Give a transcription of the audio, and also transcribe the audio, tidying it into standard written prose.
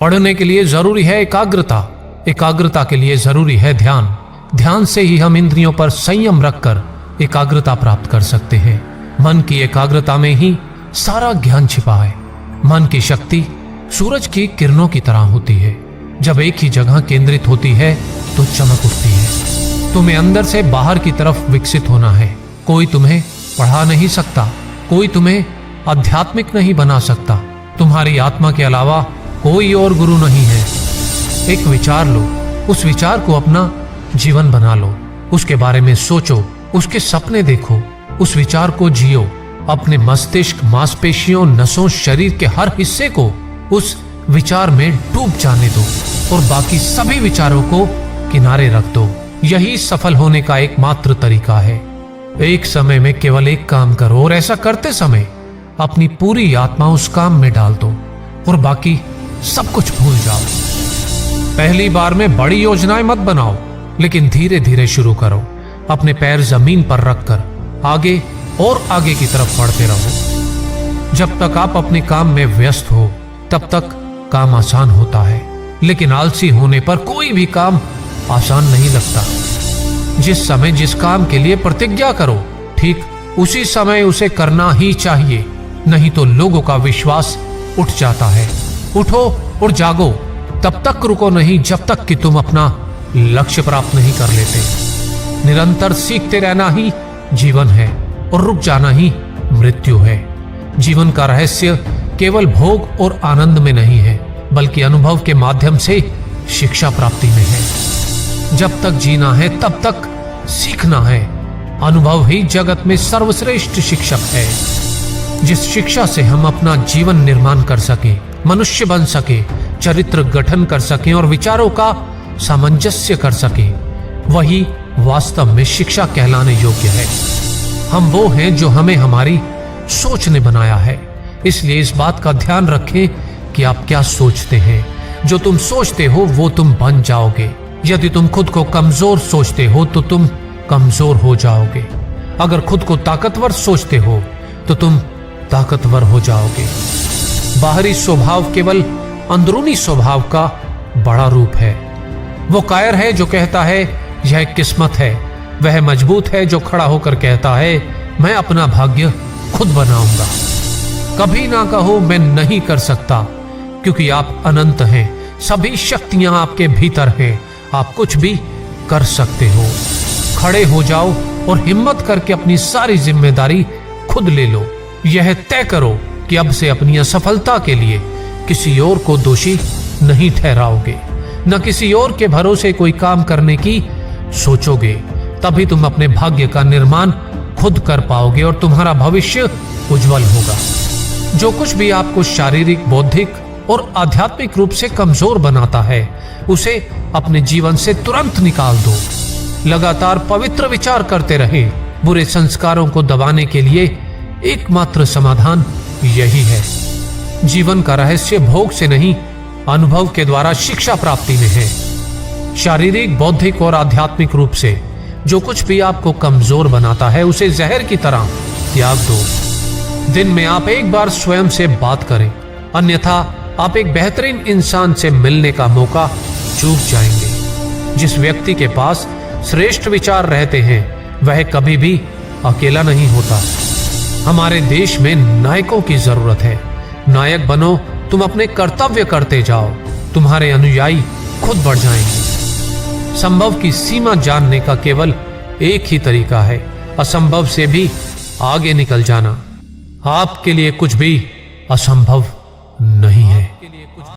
पढ़ने के लिए जरूरी है एकाग्रता, एकाग्रता के लिए जरूरी है ध्यान, ध्यान से ही हम इंद्रियों पर संयम रखकर एकाग्रता प्राप्त कर सकते हैं। मन की एकाग्रता में ही सारा ज्ञान छिपा है। मन की शक्ति सूरज की किरणों की तरह होती है। जब एक ही जगह केंद्रित होती है तो चमक उठती है। तुम्हें अंदर से बाहर की तरफ विकसित होना है। कोई तुम्हें पढ़ा नहीं सकता, कोई तुम्हें आध्यात्मिक नहीं बना सकता। तुम्हारी आत्मा के अलावा कोई और गुरु नहीं है। एक विचार लो, उस विचार को अपना जीवन बना लो, उसके बारे में सोचो, उसके सपने देखो, उस विचार को जियो। अपने मस्तिष्क, मांसपेशियों, नसों, शरीर के हर हिस्से को उस विचार में डूब जाने दो और बाकी सभी विचारों को किनारे रख दो। यही सफल होने का एकमात्र तरीका है। एक समय में केवल एक काम करो और ऐसा करते समय अपनी पूरी आत्मा उस काम में डाल दो और बाकी सब कुछ भूल जाओ। पहली बार में बड़ी योजनाएं मत बनाओ, लेकिन धीरे धीरे शुरू करो। अपने पैर जमीन पर रखकर आगे और आगे की तरफ बढ़ते रहो। जब तक आप अपने काम में व्यस्त हो तब तक काम आसान होता है, लेकिन आलसी होने पर कोई भी काम आसान नहीं लगता। जिस समय जिस काम के लिए प्रतिज्ञा करो, ठीक उसी समय उसे करना ही चाहिए, नहीं तो लोगों का विश्वास उठ जाता है। उठो और जागो, तब तक रुको नहीं जब तक कि तुम अपना लक्ष्य प्राप्त नहीं कर लेते। निरंतर सीखते रहना ही जीवन है और रुक जाना ही मृत्यु है। जीवन का रहस्य केवल भोग और आनंद में नहीं है, बल्कि अनुभव के माध्यम से शिक्षा प्राप्ति में है। जब तक जीना है तब तक सीखना है। अनुभव ही जगत में सर्वश्रेष्ठ शिक्षक है। जिस शिक्षा से हम अपना जीवन निर्माण कर सके, मनुष्य बन सके, चरित्र गठन कर सके और विचारों का सामंजस्य कर सके, वही वास्तव में शिक्षा कहलाने योग्य है। हम वो हैं जो हमें हमारी सोच ने बनाया है। इसलिए इस बात का ध्यान रखें कि आप क्या सोचते हैं। जो तुम सोचते हो वो तुम बन जाओगे। यदि तुम खुद को कमजोर सोचते हो तो तुम कमजोर हो जाओगे। अगर खुद को ताकतवर सोचते हो तो तुम ताकतवर हो जाओगे। बाहरी स्वभाव केवल अंदरूनी स्वभाव का बड़ा रूप है। वो कायर है जो कहता है यह किस्मत है, वह मजबूत है जो खड़ा होकर कहता है मैं अपना भाग्य खुद बनाऊंगा। कभी ना कहो मैं नहीं कर सकता, क्योंकि आप अनंत हैं। सभी शक्तियां आपके भीतर हैं। आप कुछ भी कर सकते हो। खड़े हो जाओ और हिम्मत करके अपनी सारी जिम्मेदारी खुद ले लो। यह तय करो कि अब से अपनी असफलता के लिए किसी और को दोषी नहीं ठहराओगे, न किसी और के भरोसे कोई काम करने की सोचोगे। तभी तुम अपने भाग्य का निर्माण खुद कर पाओगे और तुम्हारा भविष्य उज्जवल होगा। जो कुछ भी आपको शारीरिक, बौद्धिक और आध्यात्मिक रूप से कमजोर बनाता है, उसे अपने जीवन से तुरंत निकाल दो। लगातार पवित्र विचार करते रहे। बुरे संस्कारों को दबाने के लिए एकमात्र समाधान यही है। जीवन का रहस्य भोग से नहीं, अनुभव के द्वारा शिक्षा प्राप्ति में है। शारीरिक, बौद्धिक और आध्यात्मिक रूप से जो कुछ भी आपको कमजोर बनाता है, उसे जहर की तरह त्याग दो। दिन में आप एक बार स्वयं से बात करें, अन्यथा आप एक बेहतरीन इंसान से मिलने का मौका चूक जाएंगे। जिस व्यक्ति के पास श्रेष्ठ विचार रहते हैं, वह कभी भी अकेला नहीं होता। हमारे देश में नायकों की जरूरत है। नायक बनो, तुम अपने कर्तव्य करते जाओ, तुम्हारे अनुयायी खुद बढ़ जाएंगे। संभव की सीमा जानने का केवल एक ही तरीका है, असंभव से भी आगे निकल जाना। आपके लिए कुछ भी असंभव नहीं।